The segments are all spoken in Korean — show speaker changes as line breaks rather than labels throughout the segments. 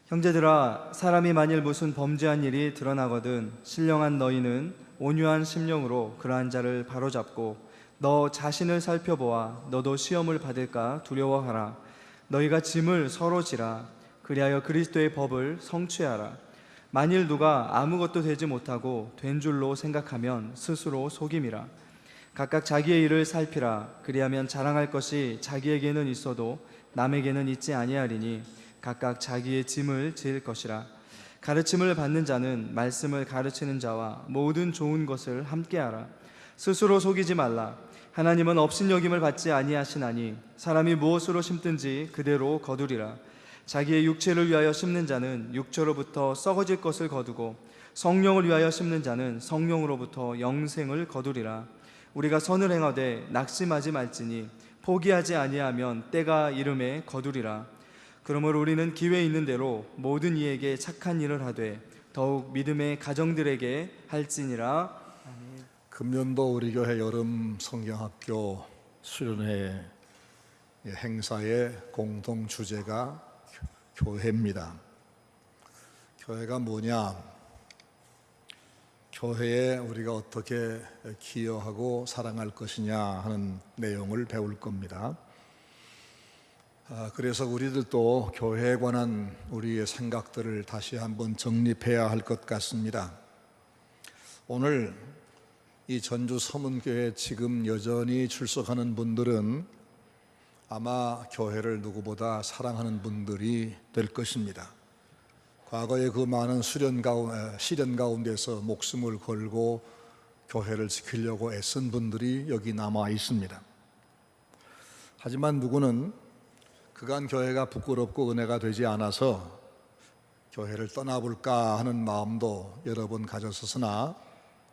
형제들아, 사람이 만일 무슨 범죄한 일이 드러나거든 신령한 너희는 온유한 심령으로 그러한 자를 바로잡고 너 자신을 살펴보아 너도 시험을 받을까 두려워하라. 너희가 짐을 서로 지라. 그리하여 그리스도의 법을 성취하라. 만일 누가 아무것도 되지 못하고 된 줄로 생각하면 스스로 속임이라. 각각 자기의 일을 살피라. 그리하면 자랑할 것이 자기에게는 있어도 남에게는 있지 아니하리니 각각 자기의 짐을 지을 것이라. 가르침을 받는 자는 말씀을 가르치는 자와 모든 좋은 것을 함께하라. 스스로 속이지 말라. 하나님은 업신여김을 받지 아니하시나니 사람이 무엇으로 심든지 그대로 거두리라. 자기의 육체를 위하여 심는 자는 육체로부터 썩어질 것을 거두고 성령을 위하여 심는 자는 성령으로부터 영생을 거두리라. 우리가 선을 행하되 낙심하지 말지니 포기하지 아니하면 때가 이름에 거두리라. 그러므로 우리는 기회 있는 대로 모든 이에게 착한 일을 하되 더욱 믿음의 가정들에게 할지니라.
금년도 우리 교회 여름 성경학교 수련회 행사의 공동 주제가 교회입니다. 교회가 뭐냐? 교회에 우리가 어떻게 기여하고 사랑할 것이냐 하는 내용을 배울 겁니다. 그래서 우리들도 교회에 관한 우리의 생각들을 다시 한번 정립해야 할 것 같습니다. 오늘 이 전주 서문교회 지금 여전히 출석하는 분들은 아마 교회를 누구보다 사랑하는 분들이 될 것입니다. 과거에 그 많은 시련 가운데서 목숨을 걸고 교회를 지키려고 애쓴 분들이 여기 남아 있습니다. 하지만 누구는 그간 교회가 부끄럽고 은혜가 되지 않아서 교회를 떠나볼까 하는 마음도 여러 번 가졌으나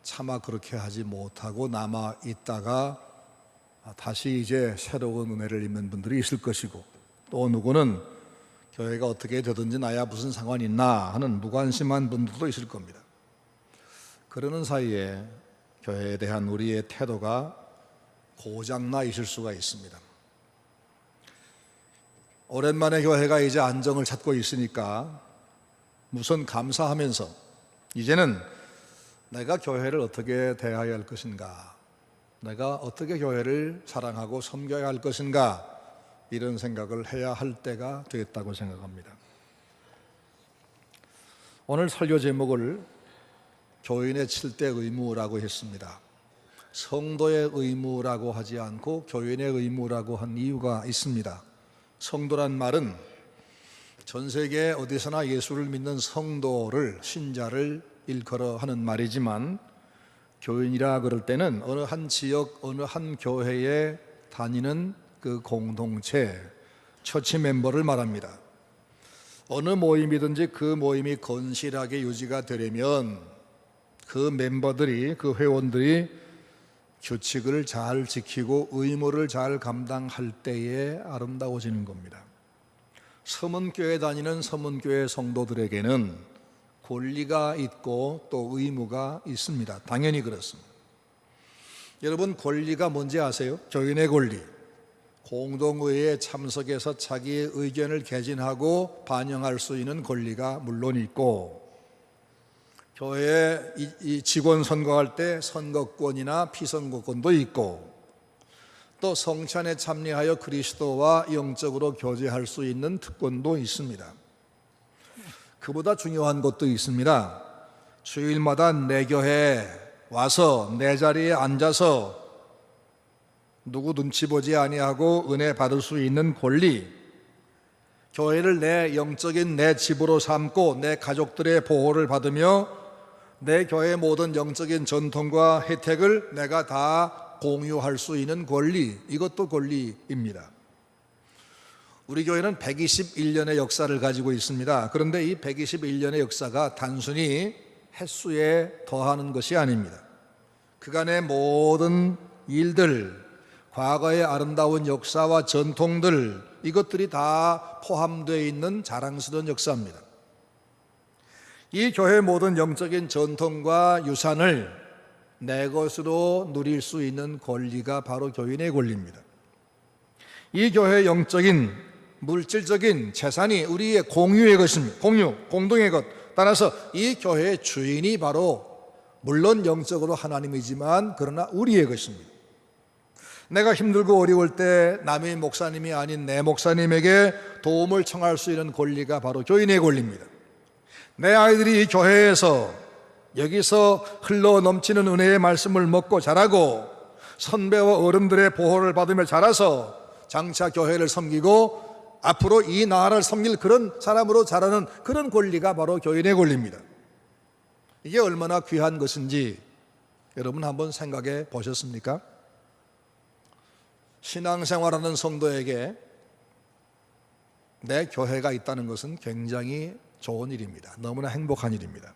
차마 그렇게 하지 못하고 남아 있다가 다시 이제 새로운 은혜를 입는 분들이 있을 것이고, 또 누구는 교회가 어떻게 되든지 나야 무슨 상관이 있나 하는 무관심한 분들도 있을 겁니다. 그러는 사이에 교회에 대한 우리의 태도가 고장나 있을 수가 있습니다. 오랜만에 교회가 이제 안정을 찾고 있으니까 무슨 감사하면서 이제는 내가 교회를 어떻게 대해야 할 것인가, 내가 어떻게 교회를 사랑하고 섬겨야 할 것인가, 이런 생각을 해야 할 때가 되겠다고 생각합니다. 오늘 설교 제목을 교인의 7대 의무라고 했습니다. 성도의 의무라고 하지 않고 교인의 의무라고 한 이유가 있습니다. 성도란 말은 전 세계 어디서나 예수를 믿는 성도를, 신자를 일컬어 하는 말이지만, 교인이라 그럴 때는 어느 한 지역, 어느 한 교회에 다니는 그 공동체, 처치 멤버를 말합니다. 어느 모임이든지 그 모임이 건실하게 유지가 되려면 그 멤버들이, 그 회원들이 규칙을 잘 지키고 의무를 잘 감당할 때에 아름다워지는 겁니다. 서문교회 다니는 서문교회 성도들에게는 권리가 있고 또 의무가 있습니다. 당연히 그렇습니다. 여러분, 권리가 뭔지 아세요? 교인의 권리. 공동회의에 참석해서 자기의 의견을 개진하고 반영할 수 있는 권리가 물론 있고, 교회 이 직원 선거할 때 선거권이나 피선거권도 있고, 또 성찬에 참여하여 그리스도와 영적으로 교제할 수 있는 특권도 있습니다. 그보다 중요한 것도 있습니다. 주일마다 내 교회에 와서 내 자리에 앉아서 누구 눈치 보지 아니하고 은혜 받을 수 있는 권리, 교회를 내 영적인 내 집으로 삼고 내 가족들의 보호를 받으며 내 교회의 모든 영적인 전통과 혜택을 내가 다 공유할 수 있는 권리, 이것도 권리입니다. 우리 교회는 121년의 역사를 가지고 있습니다. 그런데 이 121년의 역사가 단순히 횟수에 더하는 것이 아닙니다. 그간의 모든 일들, 과거의 아름다운 역사와 전통들, 이것들이 다 포함되어 있는 자랑스러운 역사입니다. 이 교회의 모든 영적인 전통과 유산을 내 것으로 누릴 수 있는 권리가 바로 교인의 권리입니다. 이 교회의 영적인 물질적인 재산이 우리의 공유의 것입니다. 공동의 것. 따라서 이 교회의 주인이 바로 물론 영적으로 하나님이지만 그러나 우리의 것입니다. 내가 힘들고 어려울 때 남의 목사님이 아닌 내 목사님에게 도움을 청할 수 있는 권리가 바로 교인의 권리입니다. 내 아이들이 이 교회에서 여기서 흘러 넘치는 은혜의 말씀을 먹고 자라고 선배와 어른들의 보호를 받으며 자라서 장차 교회를 섬기고 앞으로 이 나라를 섬길 그런 사람으로 자라는 그런 권리가 바로 교인의 권리입니다. 이게 얼마나 귀한 것인지 여러분 한번 생각해 보셨습니까? 신앙생활하는 성도에게 내 교회가 있다는 것은 굉장히 좋은 일입니다. 너무나 행복한 일입니다.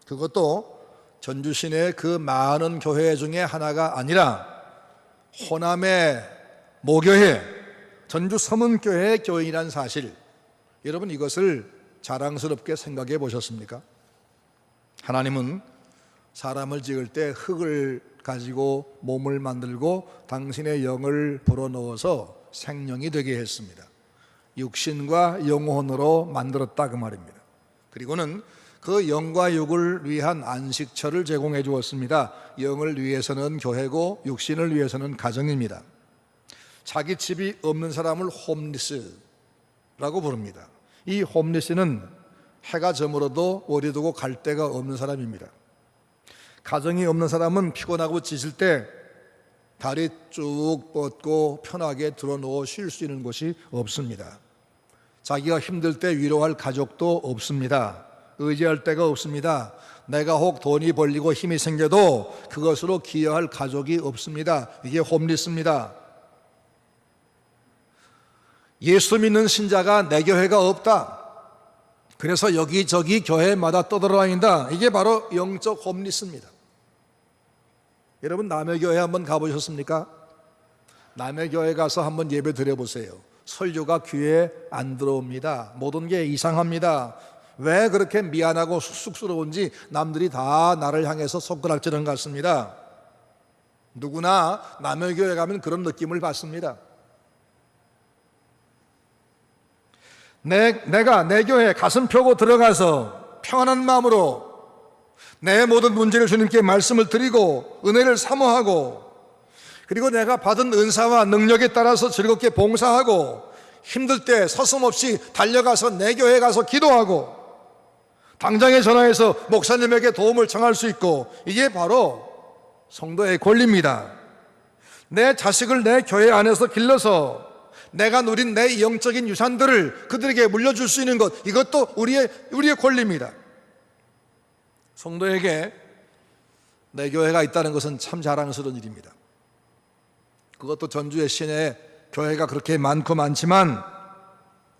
그것도 전주 시내의 그 많은 교회 중에 하나가 아니라 호남의 모교회, 전주 서문교회의 교인이라는 사실, 여러분 이것을 자랑스럽게 생각해 보셨습니까? 하나님은 사람을 지을 때 흙을 가지고 몸을 만들고 당신의 영을 불어넣어서 생명이 되게 했습니다. 육신과 영혼으로 만들었다 그 말입니다. 그리고는 그 영과 육을 위한 안식처를 제공해 주었습니다. 영을 위해서는 교회고 육신을 위해서는 가정입니다. 자기 집이 없는 사람을 홈리스라고 부릅니다. 이 홈리스는 해가 저물어도 어디 두고 갈 데가 없는 사람입니다. 가정이 없는 사람은 피곤하고 지칠 때 다리 쭉 뻗고 편하게 드러누워 쉴 수 있는 곳이 없습니다. 자기가 힘들 때 위로할 가족도 없습니다. 의지할 데가 없습니다. 내가 혹 돈이 벌리고 힘이 생겨도 그것으로 기여할 가족이 없습니다. 이게 홈리스입니다. 예수 믿는 신자가 내 교회가 없다. 그래서 여기저기 교회마다 떠돌아다닌다. 이게 바로 영적 홈리스입니다. 여러분 남의 교회 한번 가보셨습니까? 남의 교회 가서 한번 예배 드려보세요. 설교가 귀에 안 들어옵니다. 모든 게 이상합니다. 왜 그렇게 미안하고 쑥스러운지 남들이 다 나를 향해서 손가락질하는 것 같습니다. 누구나 남의 교회 가면 그런 느낌을 받습니다. 내가 내 교회에 가슴 펴고 들어가서 평안한 마음으로 내 모든 문제를 주님께 말씀을 드리고 은혜를 사모하고 그리고 내가 받은 은사와 능력에 따라서 즐겁게 봉사하고 힘들 때 서슴없이 달려가서 내 교회에 가서 기도하고 당장에 전화해서 목사님에게 도움을 청할 수 있고 이게 바로 성도의 권리입니다. 내 자식을 내 교회 안에서 길러서 내가 누린 내 영적인 유산들을 그들에게 물려줄 수 있는 것, 이것도 우리의 권리입니다. 성도에게 내 교회가 있다는 것은 참 자랑스러운 일입니다. 그것도 전주의 시내에 교회가 그렇게 많고 많지만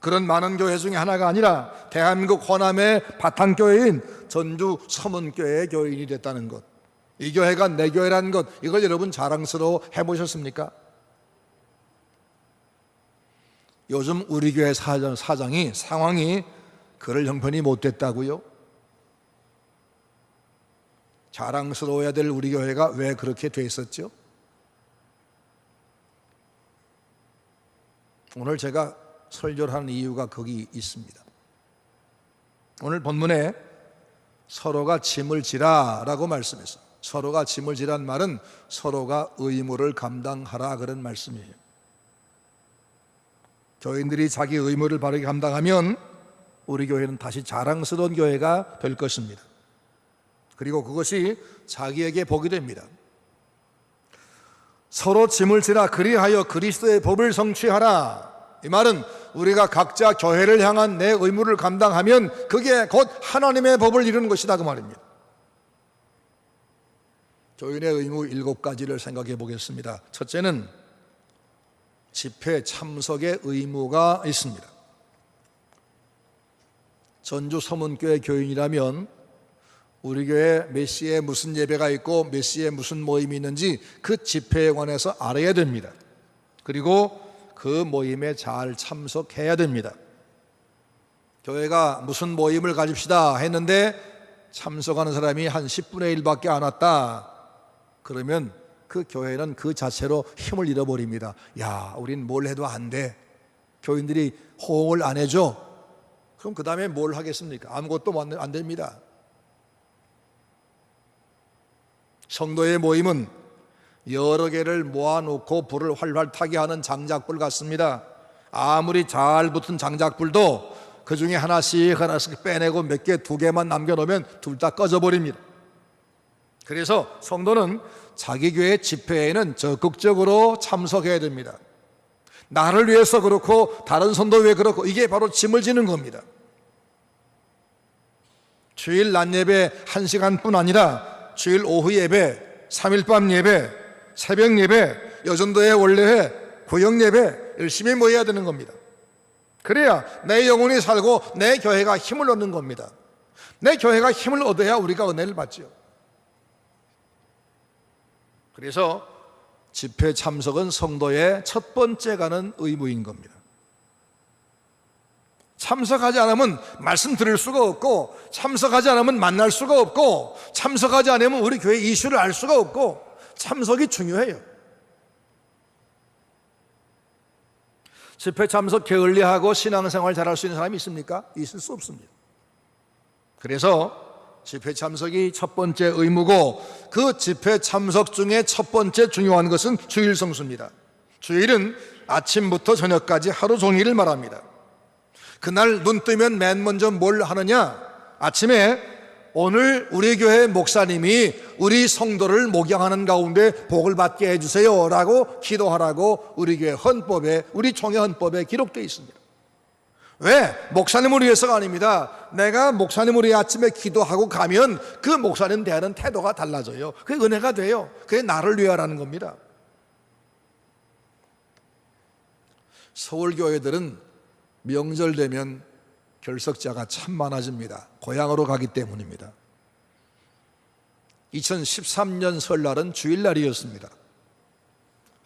그런 많은 교회 중에 하나가 아니라 대한민국 호남의 바탕교회인 전주 서문교회의 교인이 됐다는 것, 이 교회가 내 교회라는 것, 이걸 여러분 자랑스러워 해보셨습니까? 요즘 우리 교회 상황이 그럴 형편이 못 됐다고요? 자랑스러워야 될 우리 교회가 왜 그렇게 돼 있었죠? 오늘 제가 설교를 하는 이유가 거기 있습니다. 오늘 본문에 서로가 짐을 지라라고 말씀했어요. 서로가 짐을 지란 말은 서로가 의무를 감당하라 그런 말씀이에요. 교인들이 자기 의무를 바르게 감당하면 우리 교회는 다시 자랑스러운 교회가 될 것입니다. 그리고 그것이 자기에게 복이 됩니다. 서로 짐을 지라 그리하여 그리스도의 법을 성취하라. 이 말은 우리가 각자 교회를 향한 내 의무를 감당하면 그게 곧 하나님의 법을 이루는 것이다 그 말입니다. 교인의 의무 7가지를 생각해 보겠습니다. 첫째는 집회 참석의 의무가 있습니다. 전주 서문교회 교인이라면 우리 교회 몇 시에 무슨 예배가 있고 몇 시에 무슨 모임이 있는지 그 집회에 관해서 알아야 됩니다. 그리고 그 모임에 잘 참석해야 됩니다. 교회가 무슨 모임을 가집시다 했는데 참석하는 사람이 한 10분의 1밖에 안 왔다. 그러면 그 교회는 그 자체로 힘을 잃어버립니다. 야, 우린 뭘 해도 안 돼. 교인들이 호응을 안 해줘. 그럼 그 다음에 뭘 하겠습니까? 아무것도 안 됩니다. 성도의 모임은 여러 개를 모아놓고 불을 활활 타게 하는 장작불 같습니다. 아무리 잘 붙은 장작불도 그 중에 하나씩 빼내고 몇 개, 두 개만 남겨놓으면 둘 다 꺼져버립니다. 그래서 성도는 자기 교회 집회에는 적극적으로 참석해야 됩니다. 나를 위해서 그렇고 다른 성도 왜 그렇고, 이게 바로 짐을 지는 겁니다. 주일 낮 예배 1시간뿐 아니라 주일 오후 예배, 3일 밤 예배, 새벽 예배, 여전도의 원래회, 구역 예배 열심히 모여야 되는 겁니다. 그래야 내 영혼이 살고 내 교회가 힘을 얻는 겁니다. 내 교회가 힘을 얻어야 우리가 은혜를 받죠. 그래서 집회 참석은 성도의 첫 번째 가는 의무인 겁니다. 참석하지 않으면 말씀 들을 수가 없고, 참석하지 않으면 만날 수가 없고, 참석하지 않으면 우리 교회 이슈를 알 수가 없고, 참석이 중요해요. 집회 참석 게을리하고 신앙생활 잘할 수 있는 사람이 있습니까? 있을 수 없습니다. 그래서 집회 참석이 첫 번째 의무고, 그 집회 참석 중에 첫 번째 중요한 것은 주일 성수입니다. 주일은 아침부터 저녁까지 하루 종일을 말합니다. 그날 눈 뜨면 맨 먼저 뭘 하느냐? 아침에 오늘 우리 교회 목사님이 우리 성도를 목양하는 가운데 복을 받게 해주세요 라고 기도하라고 우리 교회 헌법에, 우리 총회 헌법에 기록되어 있습니다. 왜? 목사님을 위해서가 아닙니다. 내가 목사님을 위해 아침에 기도하고 가면 그 목사님 대하는 태도가 달라져요. 그게 은혜가 돼요. 그게 나를 위하라는 겁니다. 서울교회들은 명절 되면 결석자가 참 많아집니다. 고향으로 가기 때문입니다. 2013년 설날은 주일날이었습니다.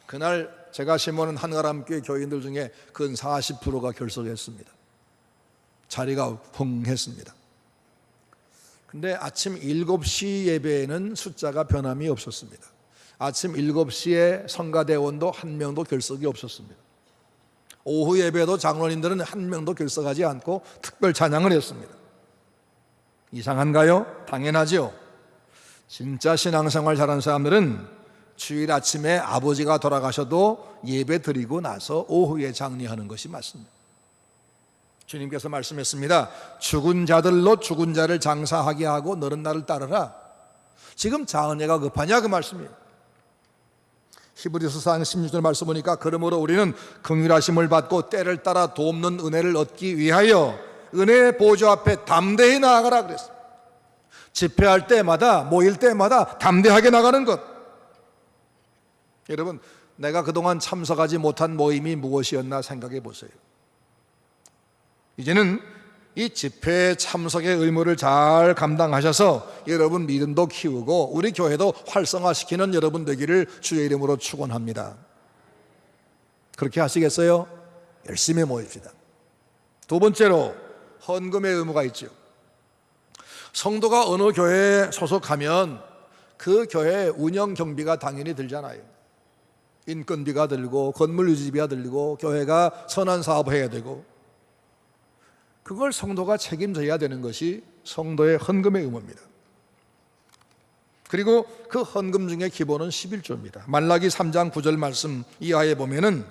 그날 제가 심어놓은 한가람교회 교인들 중에 근 40%가 결석했습니다. 자리가 펑했습니다. 근데 아침 7시 예배에는 숫자가 변함이 없었습니다. 아침 7시에 성가대원도 한 명도 결석이 없었습니다. 오후 예배도 장로님들은 한 명도 결석하지 않고 특별 찬양을 했습니다. 이상한가요? 당연하죠. 진짜 신앙생활 잘하는 사람들은 주일 아침에 아버지가 돌아가셔도 예배 드리고 나서 오후에 장례하는 것이 맞습니다. 주님께서 말씀했습니다. 죽은 자들로 죽은 자를 장사하게 하고 너는 나를 따르라. 지금 자은혜가 급하냐 그 말씀이에요. 히브리서 4장 16절 말씀 보니까 그러므로 우리는 긍휼하심을 받고 때를 따라 돕는 은혜를 얻기 위하여 은혜의 보좌 앞에 담대히 나아가라 그랬어요. 집회할 때마다, 모일 때마다 담대하게 나가는 것. 여러분, 내가 그동안 참석하지 못한 모임이 무엇이었나 생각해 보세요. 이제는 이 집회 참석의 의무를 잘 감당하셔서 여러분 믿음도 키우고 우리 교회도 활성화시키는 여러분 되기를 주의 이름으로 축원합니다. 그렇게 하시겠어요? 열심히 모입시다. 두 번째로 헌금의 의무가 있죠. 성도가 어느 교회에 소속하면 그 교회 운영 경비가 당연히 들잖아요. 인건비가 들고 건물 유지비가 들고 교회가 선한 사업을 해야 되고, 그걸 성도가 책임져야 되는 것이 성도의 헌금의 의무입니다. 그리고 그 헌금 중에 기본은 11조입니다. 말라기 3장 9절 말씀 이하에 보면은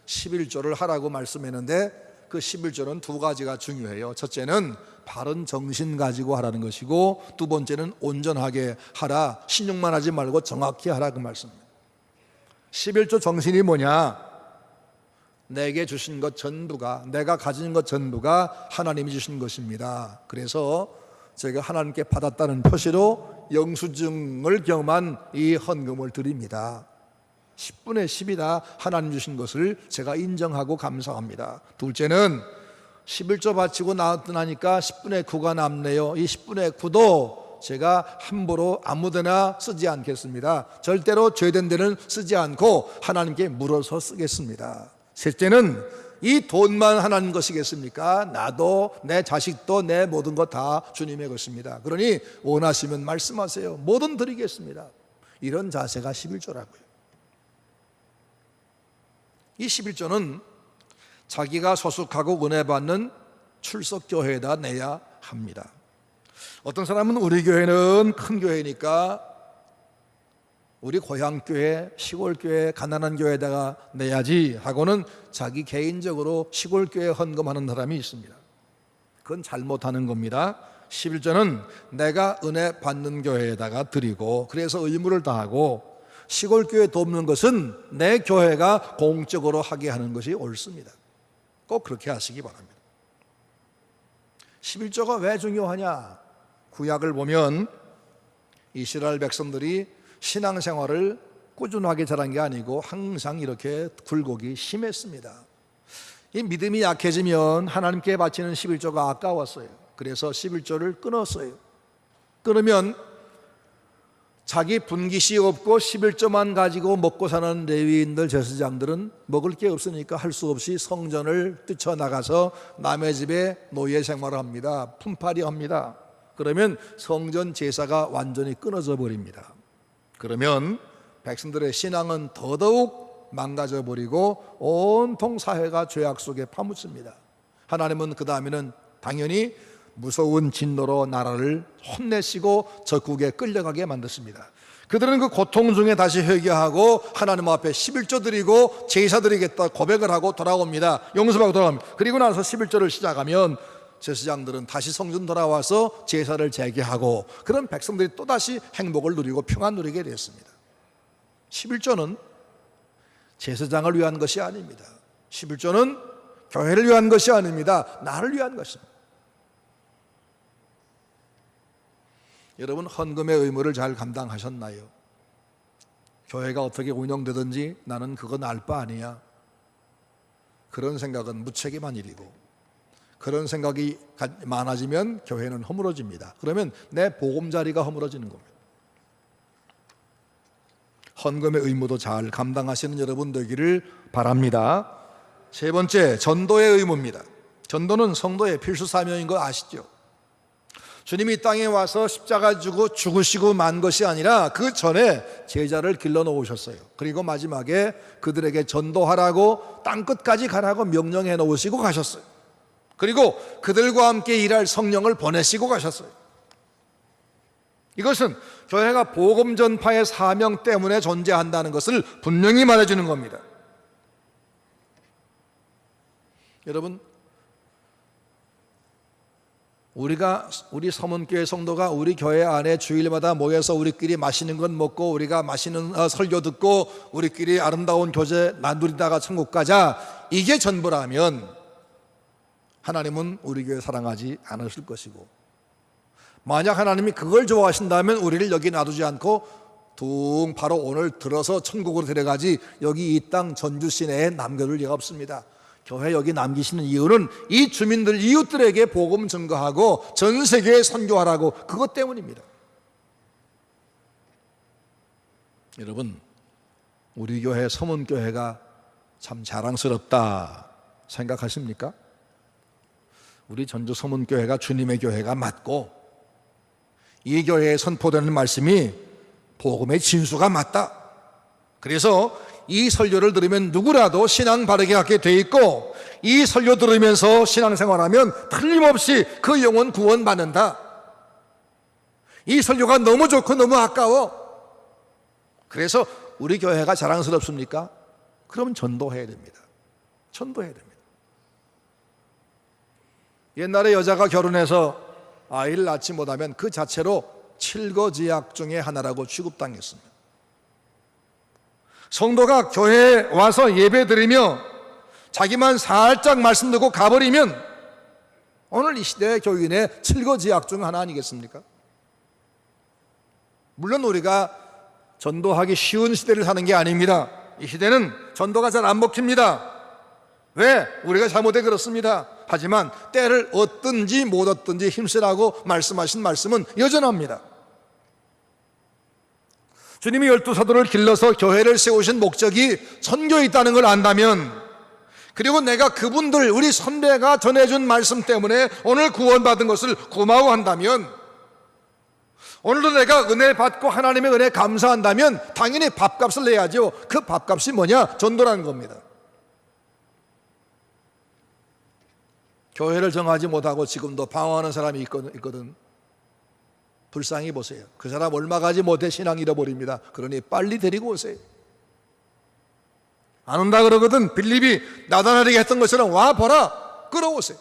11조를 하라고 말씀했는데 그 11조는 두 가지가 중요해요. 첫째는 바른 정신 가지고 하라는 것이고, 두 번째는 온전하게 하라, 신용만 하지 말고 정확히 하라 그 말씀입니다. 11조 정신이 뭐냐? 내게 주신 것 전부가, 내가 가진 것 전부가 하나님이 주신 것입니다. 그래서 제가 하나님께 받았다는 표시로 영수증을 겸한 이 헌금을 드립니다. 10분의 10이다 하나님 주신 것을 제가 인정하고 감사합니다. 둘째는 11조 바치고 나니까 10분의 9가 남네요. 이 10분의 9도 제가 함부로 아무데나 쓰지 않겠습니다. 절대로 죄된 데는 쓰지 않고 하나님께 물어서 쓰겠습니다. 셋째는 이 돈만 하나님 것이겠습니까? 나도 내 자식도 내 모든 것 다 주님의 것입니다. 그러니 원하시면 말씀하세요. 뭐든 드리겠습니다. 이런 자세가 11조라고요. 이 11조는 자기가 소속하고 은혜 받는 출석교회에다 내야 합니다. 어떤 사람은 우리 교회는 큰 교회니까 우리 고향교회, 시골교회, 가난한 교회에다가 내야지 하고는 자기 개인적으로 시골교회 헌금하는 사람이 있습니다. 그건 잘못하는 겁니다. 11조는 내가 은혜 받는 교회에다가 드리고 그래서 의무를 다하고 시골교회 돕는 것은 내 교회가 공적으로 하게 하는 것이 옳습니다. 꼭 그렇게 하시기 바랍니다. 11조가 왜 중요하냐? 구약을 보면 이스라엘 백성들이 신앙생활을 꾸준하게 잘한 게 아니고 항상 이렇게 굴곡이 심했습니다. 이 믿음이 약해지면 하나님께 바치는 11조가 아까웠어요. 그래서 11조를 끊었어요. 끊으면 자기 분깃이 없고 11조만 가지고 먹고 사는 레위인들, 제사장들은 먹을 게 없으니까 할 수 없이 성전을 뛰쳐나가서 남의 집에 노예 생활을 합니다. 품팔이 합니다. 그러면 성전 제사가 완전히 끊어져 버립니다. 그러면 백성들의 신앙은 더더욱 망가져 버리고 온통 사회가 죄악 속에 파묻습니다. 하나님은 그 다음에는 당연히 무서운 진노로 나라를 혼내시고 적국에 끌려가게 만드십니다. 그들은 그 고통 중에 다시 회개하고 하나님 앞에 11조 드리고 제사 드리겠다 고백을 하고 돌아옵니다. 용서하고 돌아옵니다. 그리고 나서 11조를 시작하면 제사장들은 다시 성전 돌아와서 제사를 재개하고 그런 백성들이 또다시 행복을 누리고 평안 누리게 됐습니다. 11조는 제사장을 위한 것이 아닙니다. 11조는 교회를 위한 것이 아닙니다. 나를 위한 것입니다. 여러분, 헌금의 의무를 잘 감당하셨나요? 교회가 어떻게 운영되든지 나는 그건 알 바 아니야. 그런 생각은 무책임한 일이고 그런 생각이 많아지면 교회는 허물어집니다. 그러면 내 보금자리가 허물어지는 겁니다. 헌금의 의무도 잘 감당하시는 여러분 되기를 바랍니다. 세 번째, 전도의 의무입니다. 전도는 성도의 필수 사명인 거 아시죠? 주님이 이 땅에 와서 십자가 지고 죽으시고 만 것이 아니라 그 전에 제자를 길러 놓으셨어요. 그리고 마지막에 그들에게 전도하라고 땅끝까지 가라고 명령해 놓으시고 가셨어요. 그리고 그들과 함께 일할 성령을 보내시고 가셨어요. 이것은 교회가 복음 전파의 사명 때문에 존재한다는 것을 분명히 말해주는 겁니다. 여러분, 우리 서문교회 성도가 우리 교회 안에 주일마다 모여서 우리끼리 맛있는 것 먹고 우리가 맛있는 설교 듣고 우리끼리 아름다운 교제 나누리다가 천국 가자, 이게 전부라면 하나님은 우리 교회 사랑하지 않으실 것이고, 만약 하나님이 그걸 좋아하신다면 우리를 여기 놔두지 않고 둥 바로 오늘 들어서 천국으로 데려가지 여기 이 땅 전주 시내에 남겨둘 리가 없습니다. 교회 여기 남기시는 이유는 이 주민들, 이웃들에게 복음 증거하고 전 세계에 선교하라고, 그것 때문입니다. 여러분, 우리 교회 서문교회가 참 자랑스럽다 생각하십니까? 우리 전주 서문교회가 주님의 교회가 맞고 이 교회에 선포되는 말씀이 복음의 진수가 맞다. 그래서 이 설교를 들으면 누구라도 신앙 바르게 갖게 돼 있고 이 설교 들으면서 신앙생활하면 틀림없이 그 영혼 구원받는다. 이 설교가 너무 좋고 너무 아까워. 그래서 우리 교회가 자랑스럽습니까? 그럼 전도해야 됩니다. 전도해야 됩니다. 옛날에 여자가 결혼해서 아이를 낳지 못하면 그 자체로 칠거지약 중에 하나라고 취급당했습니다. 성도가 교회에 와서 예배 드리며 자기만 살짝 말씀 듣고 가버리면 오늘 이 시대의 교인의 칠거지약 중 하나 아니겠습니까? 물론 우리가 전도하기 쉬운 시대를 사는 게 아닙니다. 이 시대는 전도가 잘 안 먹힙니다. 왜? 우리가 잘못해 그렇습니다. 하지만 때를 얻든지 못 얻든지 힘쓰라고 말씀하신 말씀은 여전합니다. 주님이 12사도를 길러서 교회를 세우신 목적이 선교에 있다는 걸 안다면, 그리고 내가 그분들, 우리 선배가 전해준 말씀 때문에 오늘 구원받은 것을 고마워한다면, 오늘도 내가 은혜 받고 하나님의 은혜 감사한다면 당연히 밥값을 내야죠. 그 밥값이 뭐냐? 전도라는 겁니다. 교회를 정하지 못하고 지금도 방황하는 사람이 있거든. 불쌍히 보세요. 그 사람 얼마 가지 못해 신앙 잃어버립니다. 그러니 빨리 데리고 오세요. 안 온다 그러거든. 빌립이 나다나에게 했던 것처럼 와 보라, 끌어오세요.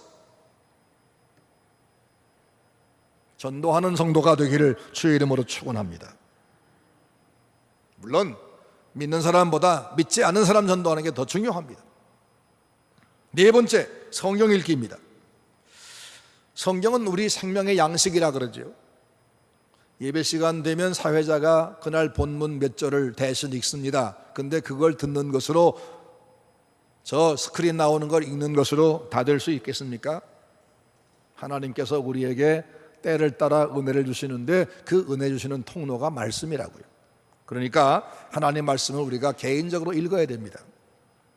전도하는 성도가 되기를 주의 이름으로 축원합니다. 물론 믿는 사람보다 믿지 않는 사람 전도하는 게 더 중요합니다. 네 번째, 성경 읽기입니다. 성경은 우리 생명의 양식이라 그러죠. 예배 시간 되면 사회자가 그날 본문 몇 절을 대신 읽습니다. 근데 그걸 듣는 것으로, 저 스크린 나오는 걸 읽는 것으로 다 될 수 있겠습니까? 하나님께서 우리에게 때를 따라 은혜를 주시는데 그 은혜 주시는 통로가 말씀이라고요. 그러니까 하나님 말씀을 우리가 개인적으로 읽어야 됩니다.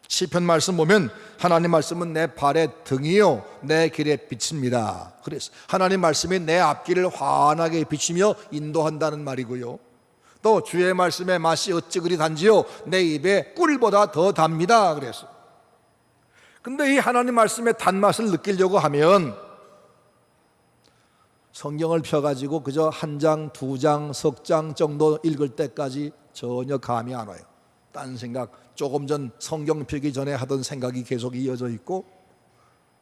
시편 말씀 보면 하나님 말씀은 내 발의 등이요 내 길의 빛입니다. 그래서 하나님 말씀이 내 앞길을 환하게 비추며 인도한다는 말이고요. 또 주의 말씀의 맛이 어찌 그리 단지요 내 입에 꿀보다 더 답니다. 그래서 근데 이 하나님 말씀의 단맛을 느끼려고 하면 성경을 펴가지고 그저 한 장, 두 장, 석 장 정도 읽을 때까지 전혀 감이 안 와요. 딴 생각, 조금 전 성경 펴기 전에 하던 생각이 계속 이어져 있고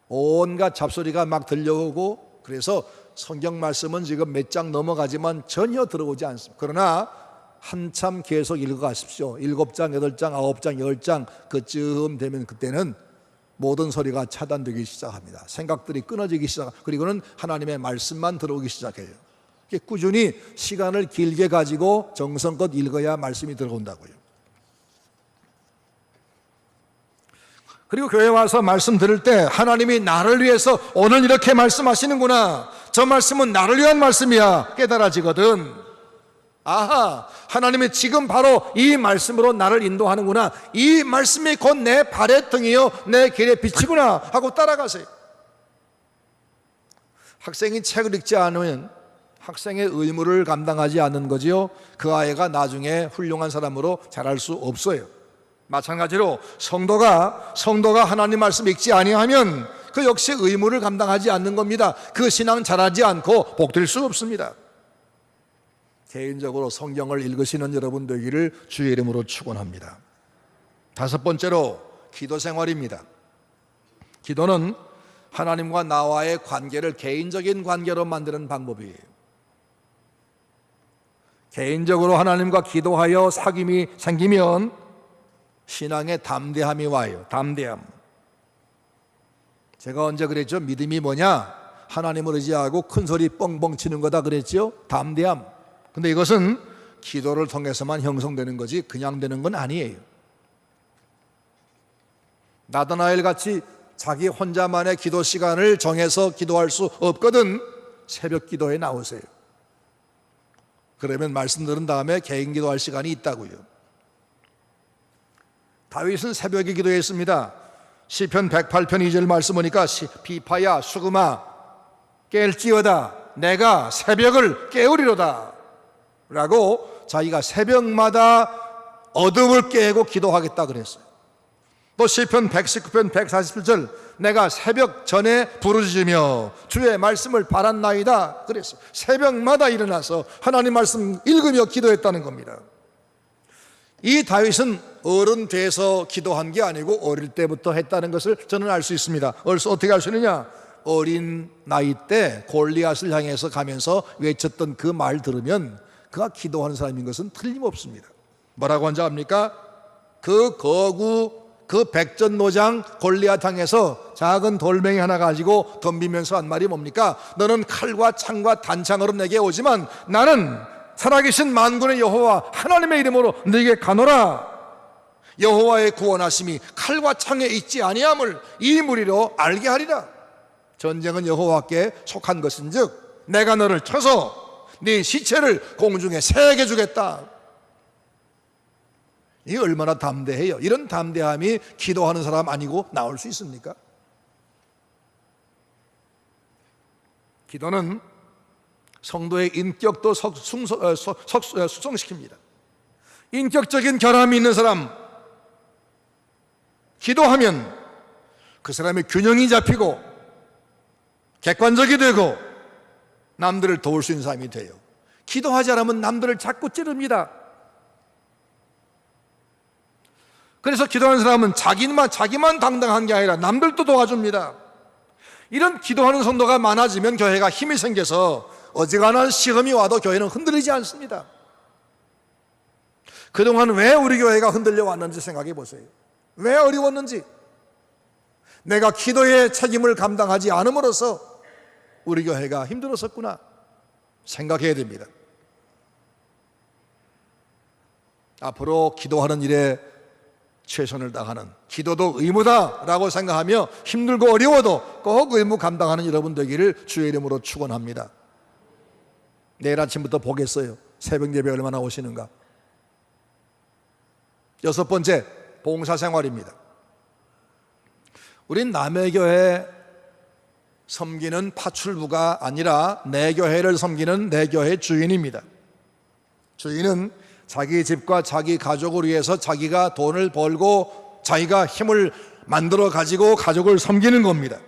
온갖 잡소리가 막 들려오고, 그래서 성경 말씀은 지금 몇 장 넘어가지만 전혀 들어오지 않습니다. 그러나 한참 계속 읽어가십시오. 7장, 8장, 9장, 10장 그쯤 되면 그때는 모든 소리가 차단되기 시작합니다. 생각들이 끊어지기 시작합니다. 그리고는 하나님의 말씀만 들어오기 시작해요. 꾸준히 시간을 길게 가지고 정성껏 읽어야 말씀이 들어온다고요. 그리고 교회 와서 말씀 들을 때 하나님이 나를 위해서 오늘 이렇게 말씀하시는구나, 저 말씀은 나를 위한 말씀이야 깨달아지거든. 아하, 하나님이 지금 바로 이 말씀으로 나를 인도하는구나, 이 말씀이 곧 내 발의 등이요 내 길의 빛이구나 하고 따라가세요. 학생이 책을 읽지 않으면 학생의 의무를 감당하지 않는 거지요. 그 아이가 나중에 훌륭한 사람으로 자랄 수 없어요. 마찬가지로 성도가 하나님 말씀 읽지 아니하면 그 역시 의무를 감당하지 않는 겁니다. 그 신앙 자라지 않고 복될 수 없습니다. 개인적으로 성경을 읽으시는 여러분 되기를 주의 이름으로 축원합니다. 다섯 번째로 기도 생활입니다. 기도는 하나님과 나와의 관계를 개인적인 관계로 만드는 방법이에요. 개인적으로 하나님과 기도하여 사귐이 생기면 신앙의 담대함이 와요. 담대함. 제가 언제 그랬죠? 믿음이 뭐냐? 하나님을 의지하고 큰 소리 뻥뻥 치는 거다 그랬죠? 담대함. 근데 이것은 기도를 통해서만 형성되는 거지 그냥 되는 건 아니에요. 나다나엘 같이 자기 혼자만의 기도 시간을 정해서 기도할 수 없거든. 새벽 기도에 나오세요. 그러면 말씀 들은 다음에 개인 기도할 시간이 있다고요. 다윗은 새벽에 기도했습니다. 시편 108편 2절 말씀 보니까 비파야 수금아 깰지어다 내가 새벽을 깨우리로다 라고 자기가 새벽마다 어둠을 깨고 기도하겠다 그랬어요. 또 시편 119편 147절 내가 새벽 전에 부르짖으며 주의 말씀을 바랐나이다 그랬어요. 새벽마다 일어나서 하나님 말씀 읽으며 기도했다는 겁니다. 이 다윗은 어른 돼서 기도한 게 아니고 어릴 때부터 했다는 것을 저는 알 수 있습니다. 어떻게 알 수 있느냐? 어린 나이 때 골리앗을 향해서 가면서 외쳤던 그 말 들으면 그가 기도하는 사람인 것은 틀림없습니다. 뭐라고 한지 압니까? 그 거구, 그 백전노장 골리앗 향해서 작은 돌멩이 하나 가지고 덤비면서 한 말이 뭡니까? 너는 칼과 창과 단창으로 내게 오지만 나는 살아계신 만군의 여호와 하나님의 이름으로 너에게 가노라. 여호와의 구원하심이 칼과 창에 있지 아니함을 이 무리로 알게 하리라. 전쟁은 여호와께 속한 것인즉 내가 너를 쳐서 네 시체를 공중에 새게 주겠다. 이게 얼마나 담대해요. 이런 담대함이 기도하는 사람 아니고 나올 수 있습니까? 기도는 성도의 인격도 숙성시킵니다. 인격적인 결함이 있는 사람 기도하면 그 사람의 균형이 잡히고 객관적이 되고 남들을 도울 수 있는 사람이 돼요. 기도하지 않으면 남들을 자꾸 찌릅니다. 그래서 기도하는 사람은 자기만 당당한 게 아니라 남들도 도와줍니다. 이런 기도하는 성도가 많아지면 교회가 힘이 생겨서 어지간한 시험이 와도 교회는 흔들리지 않습니다. 그동안 왜 우리 교회가 흔들려 왔는지 생각해 보세요. 왜 어려웠는지. 내가 기도의 책임을 감당하지 않음으로써 우리 교회가 힘들었었구나 생각해야 됩니다. 앞으로 기도하는 일에 최선을 다하는, 기도도 의무다라고 생각하며 힘들고 어려워도 꼭 의무 감당하는 여러분 되기를 주의 이름으로 축원합니다. 내일 아침부터 보겠어요. 새벽 예배 얼마나 오시는가. 6번째, 봉사생활입니다. 우린 남의 교회 섬기는 파출부가 아니라 내 교회를 섬기는 내 교회 주인입니다. 주인은 자기 집과 자기 가족을 위해서 자기가 돈을 벌고 자기가 힘을 만들어 가지고 가족을 섬기는 겁니다.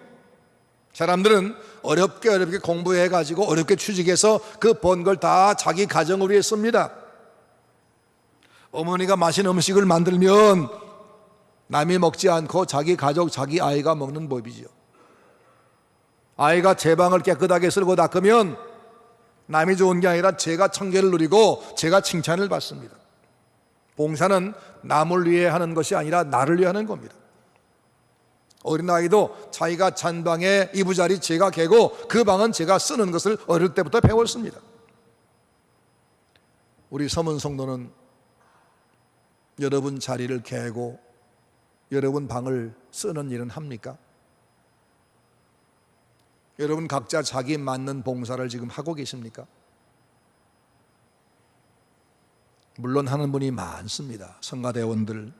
사람들은 어렵게 공부해 가지고 어렵게 취직해서 그 번 걸 다 자기 가정을 위해 씁니다. 어머니가 맛있는 음식을 만들면 남이 먹지 않고 자기 가족, 자기 아이가 먹는 법이죠. 아이가 제 방을 깨끗하게 쓸고 닦으면 남이 좋은 게 아니라 제가 청계를 누리고 제가 칭찬을 받습니다. 봉사는 남을 위해 하는 것이 아니라 나를 위해 하는 겁니다. 어린아이도 자기가 잔 방에 이부자리 제가 개고 그 방은 제가 쓰는 것을 어릴 때부터 배웠습니다. 우리 서문 성도는 여러분 자리를 개고 여러분 방을 쓰는 일은 합니까? 여러분 각자 자기 맞는 봉사를 지금 하고 계십니까? 물론 하는 분이 많습니다. 성가대원들,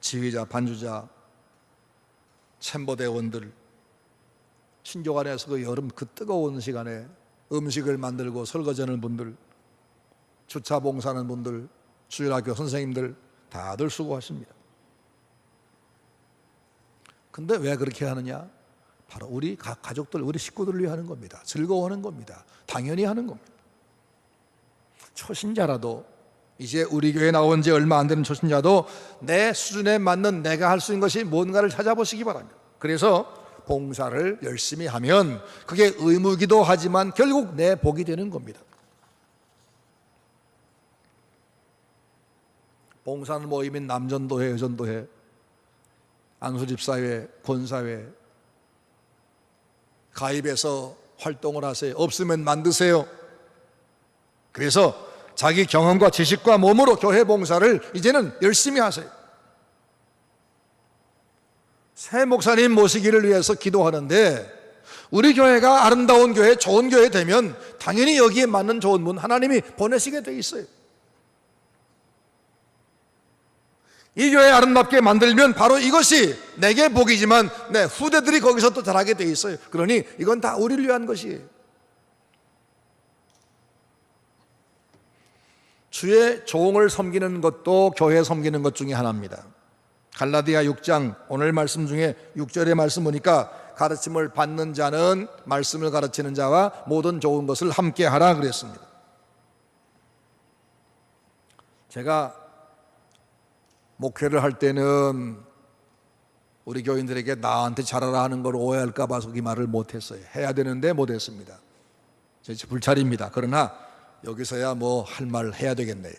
지휘자, 반주자, 챔버대원들, 신교관에서 그 여름 그 뜨거운 시간에 음식을 만들고 설거지하는 분들, 주차 봉사하는 분들, 주일학교 선생님들 다들 수고하십니다. 근데 왜 그렇게 하느냐? 바로 우리 가족들, 우리 식구들을 위해 하는 겁니다. 즐거워하는 겁니다. 당연히 하는 겁니다. 초신자라도, 이제 우리 교회에 나온 지 얼마 안 되는 초신자도 내 수준에 맞는 내가 할 수 있는 것이 뭔가를 찾아보시기 바랍니다. 그래서 봉사를 열심히 하면 그게 의무이기도 하지만 결국 내 복이 되는 겁니다. 봉사는 모임인 남전도회, 여전도회, 안수집사회, 권사회 가입해서 활동을 하세요. 없으면 만드세요. 그래서 자기 경험과 지식과 몸으로 교회 봉사를 이제는 열심히 하세요. 새 목사님 모시기를 위해서 기도하는데 우리 교회가 아름다운 교회, 좋은 교회 되면 당연히 여기에 맞는 좋은 분 하나님이 보내시게 돼 있어요. 이 교회 아름답게 만들면 바로 이것이 내게 복이지만 내 후대들이 거기서 또 잘하게 돼 있어요. 그러니 이건 다 우리를 위한 것이에요. 주의 종을 섬기는 것도 교회 섬기는 것 중에 하나입니다. 갈라디아 6장 오늘 말씀 중에 6절의 말씀 보니까 가르침을 받는 자는 말씀을 가르치는 자와 모든 좋은 것을 함께 하라 그랬습니다. 제가 목회를 할 때는 우리 교인들에게 나한테 잘하라 하는 걸 오해할까 봐서 이 말을 못했어요. 해야 되는데 못했습니다. 제 불찰입니다. 그러나 여기서야 뭐 할 말 해야 되겠네요.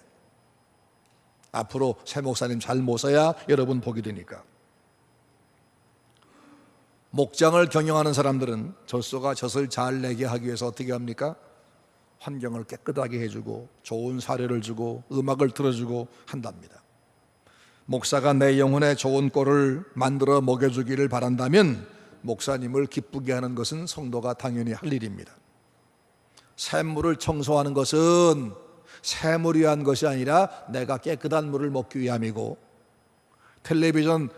앞으로 새 목사님 잘 모셔야 여러분 복이 되니까. 목장을 경영하는 사람들은 젖소가 젖을 잘 내게 하기 위해서 어떻게 합니까? 환경을 깨끗하게 해주고 좋은 사료를 주고 음악을 틀어주고 한답니다. 목사가 내 영혼에 좋은 꼴을 만들어 먹여주기를 바란다면 목사님을 기쁘게 하는 것은 성도가 당연히 할 일입니다. 샘물을 청소하는 것은 샘을 위한 것이 아니라 내가 깨끗한 물을 먹기 위함이고, 텔레비전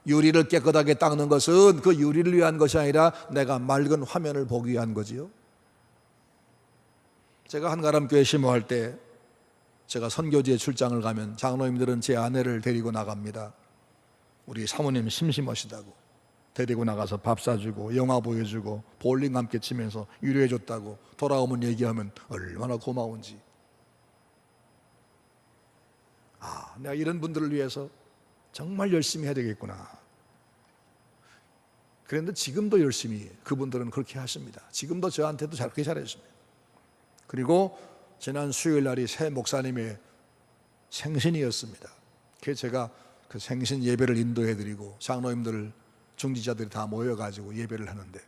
유리를 깨끗하게 닦는 것은 그 유리를 위한 것이 아니라 내가 맑은 화면을 보기 위한 거지요. 제가 한가람교회 심호할 때 제가 선교지에 출장을 가면 장로님들은 제 아내를 데리고 나갑니다. 우리 사모님 심심하시다고. 데리고 나가서 밥 사주고 영화 보여주고 볼링 함께 치면서 위로해줬다고 돌아오면 얘기하면 얼마나 고마운지. 내가 이런 분들을 위해서 정말 열심히 해야 되겠구나. 그런데 지금도 열심히 그분들은 그렇게 하십니다. 지금도 저한테도 그렇게 잘해줍니다. 그리고 지난 수요일 날이 새 목사님의 생신이었습니다. 그래서 제가 그 생신 예배를 인도해드리고 장로님들 중지자들이 다 모여가지고 예배를 하는데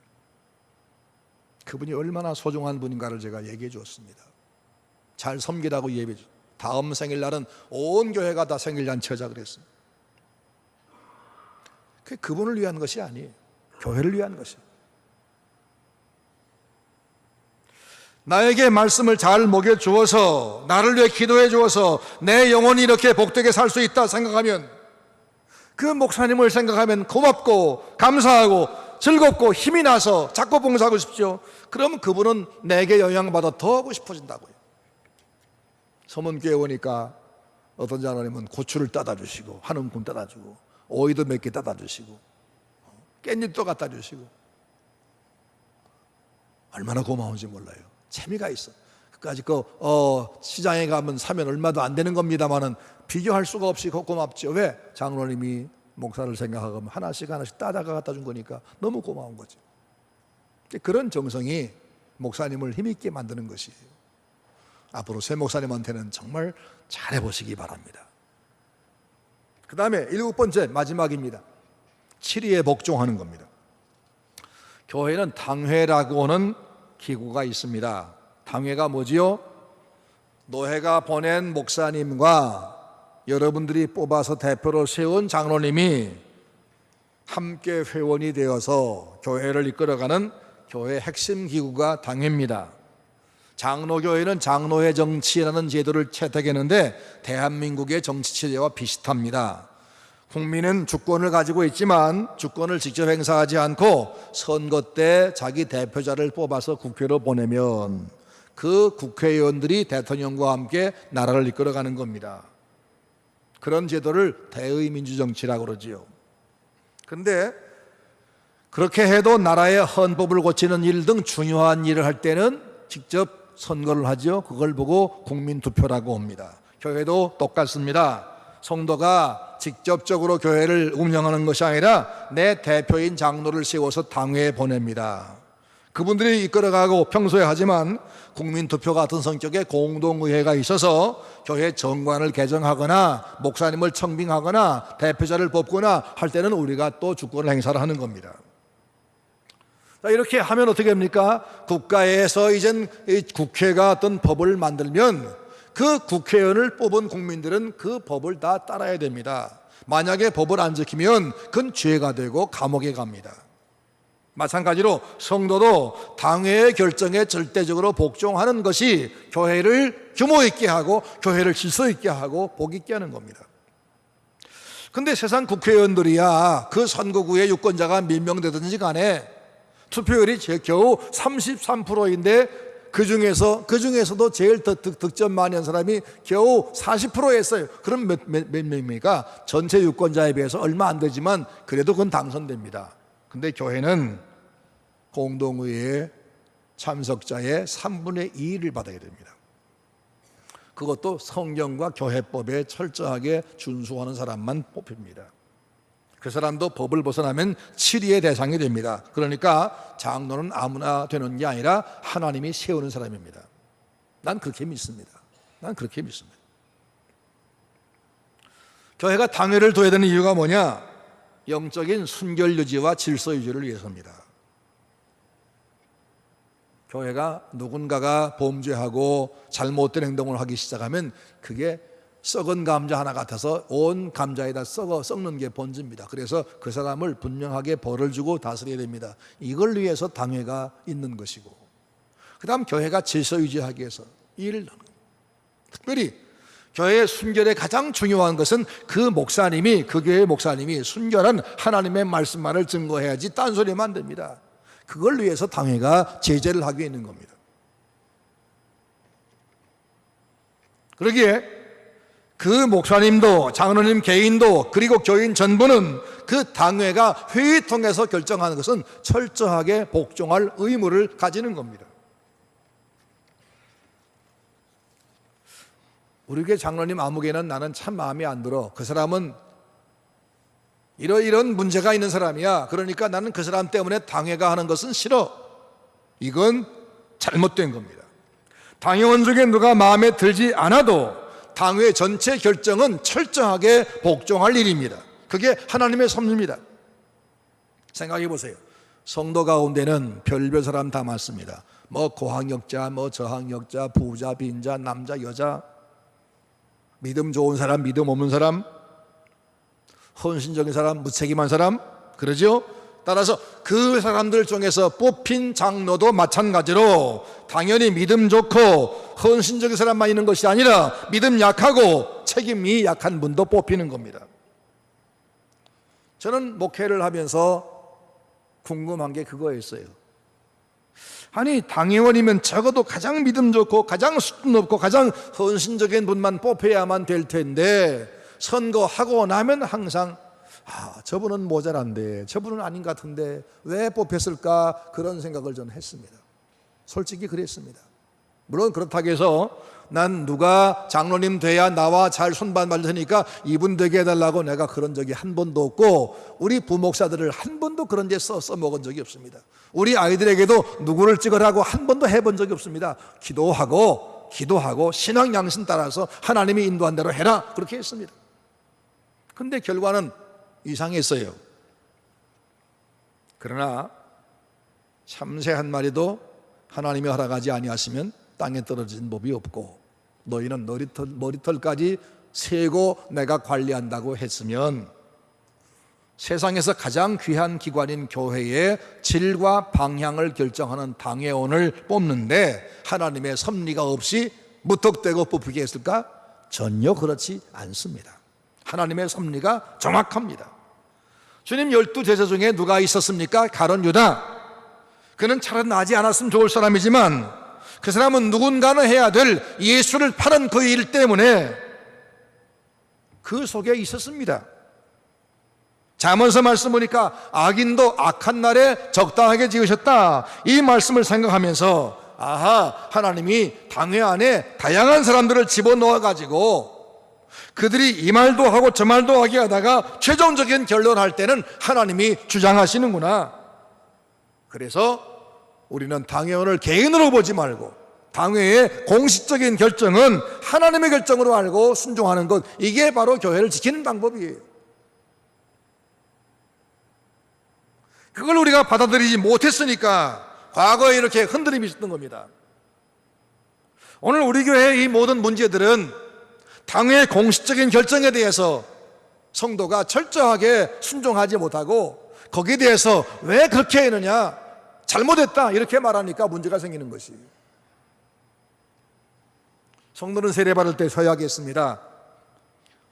그분이 얼마나 소중한 분인가를 제가 얘기해 주었습니다. 잘 섬기라고 예배 주. 다음 생일날은 온 교회가 다 생일잔치 하자 그랬습니다. 그분을 위한 것이 아니에요. 교회를 위한 것이에요. 나에게 말씀을 잘 먹여 주어서 나를 위해 기도해 주어서 내 영혼이 이렇게 복되게 살 수 있다 생각하면 그 목사님을 생각하면 고맙고 감사하고 즐겁고 힘이 나서 자꾸 봉사하고 싶죠. 그러면 그분은 내게 영향받아 더 하고 싶어진다고요. 서문교회 오니까 어떤 장로님은 고추를 따다 주시고 한 움큼 따다 주고 오이도 몇 개 따다 주시고 깻잎도 갖다 주시고 얼마나 고마운지 몰라요. 재미가 있어. 그까짓 시장에 가면 사면 얼마도 안 되는 겁니다만은 비교할 수가 없이 고맙죠. 왜? 장로님이 목사를 생각하고 하나씩 따다가 갖다 준 거니까 너무 고마운 거죠. 그런 정성이 목사님을 힘있게 만드는 것이에요. 앞으로 새 목사님한테는 정말 잘해보시기 바랍니다. 그 다음에 7번째 마지막입니다. 7위에 복종하는 겁니다. 교회는 당회라고 하는 기구가 있습니다. 당회가 뭐지요? 노회가 보낸 목사님과 여러분들이 뽑아서 대표로 세운 장로님이 함께 회원이 되어서 교회를 이끌어가는 교회 핵심 기구가 당회입니다. 장로교회는 장로회 정치라는 제도를 채택했는데 대한민국의 정치 체제와 비슷합니다. 국민은 주권을 가지고 있지만 주권을 직접 행사하지 않고 선거 때 자기 대표자를 뽑아서 국회로 보내면 그 국회의원들이 대통령과 함께 나라를 이끌어가는 겁니다. 그런 제도를 대의민주정치라고 그러지요. 그런데 그렇게 해도 나라의 헌법을 고치는 일 등 중요한 일을 할 때는 직접 선거를 하죠. 그걸 보고 국민투표라고 합니다. 교회도 똑같습니다. 성도가 직접적으로 교회를 운영하는 것이 아니라 내 대표인 장로를 세워서 당회에 보냅니다. 그분들이 이끌어가고 평소에 하지만 국민투표 같은 성격의 공동의회가 있어서 교회 정관을 개정하거나 목사님을 청빙하거나 대표자를 뽑거나 할 때는 우리가 또 주권을 행사를 하는 겁니다. 이렇게 하면 어떻게 됩니까? 국가에서 이젠 국회가 어떤 법을 만들면 그 국회의원을 뽑은 국민들은 그 법을 다 따라야 됩니다. 만약에 법을 안 지키면 그건 죄가 되고 감옥에 갑니다. 마찬가지로 성도도 당회의 결정에 절대적으로 복종하는 것이 교회를 규모 있게 하고 교회를 질서 있게 하고 복 있게 하는 겁니다. 근데 세상 국회의원들이야 그 선거구의 유권자가 몇 명 되든지 간에 투표율이 겨우 33%인데 그중에서도 제일 득점 많이 한 사람이 겨우 40% 했어요. 그럼 몇 명입니까? 전체 유권자에 비해서 얼마 안 되지만 그래도 그건 당선됩니다. 근데 교회는 공동의회 참석자의 3분의 2를 받아야 됩니다. 그것도 성경과 교회법에 철저하게 준수하는 사람만 뽑힙니다. 그 사람도 법을 벗어나면 7위의 대상이 됩니다. 그러니까 장로는 아무나 되는 게 아니라 하나님이 세우는 사람입니다. 난 그렇게 믿습니다. 교회가 당회를 둬야 되는 이유가 뭐냐? 영적인 순결 유지와 질서 유지를 위해서입니다. 교회가 누군가가 범죄하고 잘못된 행동을 하기 시작하면 그게 썩은 감자 하나 같아서 온 감자에다 썩는 게 본질입니다. 그래서 그 사람을 분명하게 벌을 주고 다스려야 됩니다. 이걸 위해서 당회가 있는 것이고, 그 다음 교회가 질서 유지하기 위해서 일을 하는 겁니다. 특별히 교회의 순결에 가장 중요한 것은 그 교회의 목사님이 순결한 하나님의 말씀만을 증거해야지 딴소리하면 안 됩니다. 그걸 위해서 당회가 제재를 하고 있는 겁니다. 그러기에 그 목사님도 장로님 개인도 그리고 교인 전부는 그 당회가 회의 통해서 결정하는 것은 철저하게 복종할 의무를 가지는 겁니다. 우리 교회 장로님 아무개는 나는 참 마음에 안 들어. 그 사람은 이런 문제가 있는 사람이야. 그러니까 나는 그 사람 때문에 당회가 하는 것은 싫어. 이건 잘못된 겁니다. 당회원 중에 누가 마음에 들지 않아도 당회 전체 결정은 철저하게 복종할 일입니다. 그게 하나님의 섭리입니다. 생각해 보세요. 성도 가운데는 별별 사람 다 많습니다. 뭐 고학력자, 뭐 저학력자, 부자, 빈자, 남자, 여자, 믿음 좋은 사람, 믿음 없는 사람, 헌신적인 사람, 무책임한 사람, 그러죠? 따라서 그 사람들 중에서 뽑힌 장로도 마찬가지로 당연히 믿음 좋고 헌신적인 사람만 있는 것이 아니라 믿음 약하고 책임이 약한 분도 뽑히는 겁니다. 저는 목회를 하면서 궁금한 게 그거였어요. 아니, 당회원이면 적어도 가장 믿음 좋고 가장 수준 높고 가장 헌신적인 분만 뽑혀야만 될 텐데 선거하고 나면 항상 저분은 모자란데 저분은 아닌 것 같은데 왜 뽑혔을까, 그런 생각을 저는 했습니다. 솔직히 그랬습니다. 물론 그렇다고 해서 난 누가 장로님 돼야 나와 잘 손발 맞을 테니까 이분 되게 해달라고 내가 그런 적이 한 번도 없고, 우리 부목사들을 한 번도 그런 데 써먹은 적이 없습니다. 우리 아이들에게도 누구를 찍으라고 한 번도 해본 적이 없습니다. 기도하고 신앙 양심 따라서 하나님이 인도한 대로 해라, 그렇게 했습니다. 근데 결과는 이상했어요. 그러나 참새 한 마리도 하나님이 허락하지 아니하시면 땅에 떨어진 법이 없고, 너희는 머리털까지 세고 내가 관리한다고 했으면 세상에서 가장 귀한 기관인 교회의 질과 방향을 결정하는 당회원을 뽑는데 하나님의 섭리가 없이 무턱대고 뽑히게 했을까? 전혀 그렇지 않습니다. 하나님의 섭리가 정확합니다. 주님 12제자 중에 누가 있었습니까? 가룟 유다. 그는 차라리 나지 않았으면 좋을 사람이지만 그 사람은 누군가는 해야 될 예수를 파는 그 일 때문에 그 속에 있었습니다. 잠언서 말씀 보니까 악인도 악한 날에 적당하게 지으셨다, 이 말씀을 생각하면서 하나님이 당회 안에 다양한 사람들을 집어넣어 가지고 그들이 이 말도 하고 저 말도 하게 하다가 최종적인 결론할 때는 하나님이 주장하시는구나. 그래서 우리는 당회원을 개인으로 보지 말고 당회의 공식적인 결정은 하나님의 결정으로 알고 순종하는 것, 이게 바로 교회를 지키는 방법이에요. 그걸 우리가 받아들이지 못했으니까 과거에 이렇게 흔들림이 있었던 겁니다. 오늘 우리 교회의 이 모든 문제들은 당회의 공식적인 결정에 대해서 성도가 철저하게 순종하지 못하고 거기에 대해서 왜 그렇게 했느냐, 잘못했다 이렇게 말하니까 문제가 생기는 것이에요. 성도는 세례받을 때 서야겠습니다.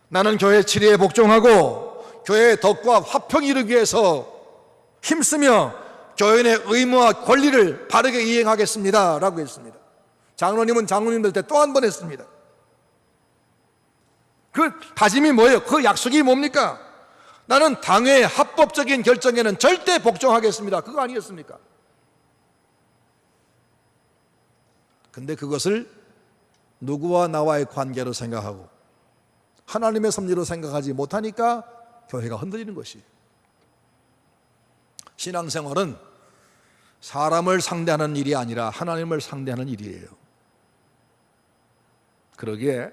나는 교회 치리에 복종하고 교회의 덕과 화평을 이루기 위해서 힘쓰며 교인의 의무와 권리를 바르게 이행하겠습니다 라고 했습니다. 장로님은 장로님들 때 또 한 번 했습니다. 그 다짐이 뭐예요? 그 약속이 뭡니까? 나는 당회의 합법적인 결정에는 절대 복종하겠습니다, 그거 아니겠습니까? 근데 그것을 누구와 나와의 관계로 생각하고 하나님의 섭리로 생각하지 못하니까 교회가 흔들리는 것이. 신앙생활은 사람을 상대하는 일이 아니라 하나님을 상대하는 일이에요. 그러기에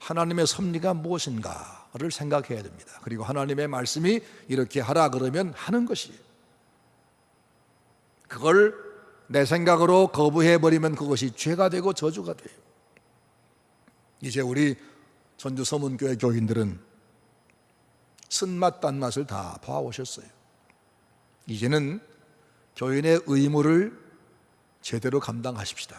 하나님의 섭리가 무엇인가를 생각해야 됩니다. 그리고 하나님의 말씀이 이렇게 하라 그러면 하는 것이에요. 그걸 내 생각으로 거부해버리면 그것이 죄가 되고 저주가 돼요. 이제 우리 전주 서문교회 교인들은 쓴맛 딴맛을 다 봐오셨어요. 이제는 교인의 의무를 제대로 감당하십시다.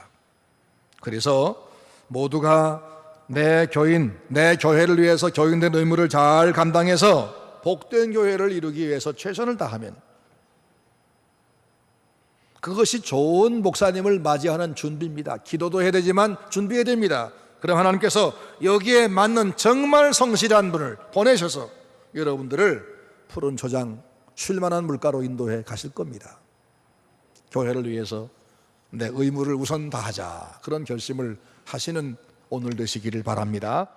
그래서 모두가 내 교인, 내 교회를 위해서 교인된 의무를 잘 감당해서 복된 교회를 이루기 위해서 최선을 다하면 그것이 좋은 목사님을 맞이하는 준비입니다. 기도도 해야 되지만 준비해야 됩니다. 그럼 하나님께서 여기에 맞는 정말 성실한 분을 보내셔서 여러분들을 푸른 초장 쉴만한 물가로 인도해 가실 겁니다. 교회를 위해서 내 의무를 우선 다하자, 그런 결심을 하시는 오늘 되시기를 바랍니다.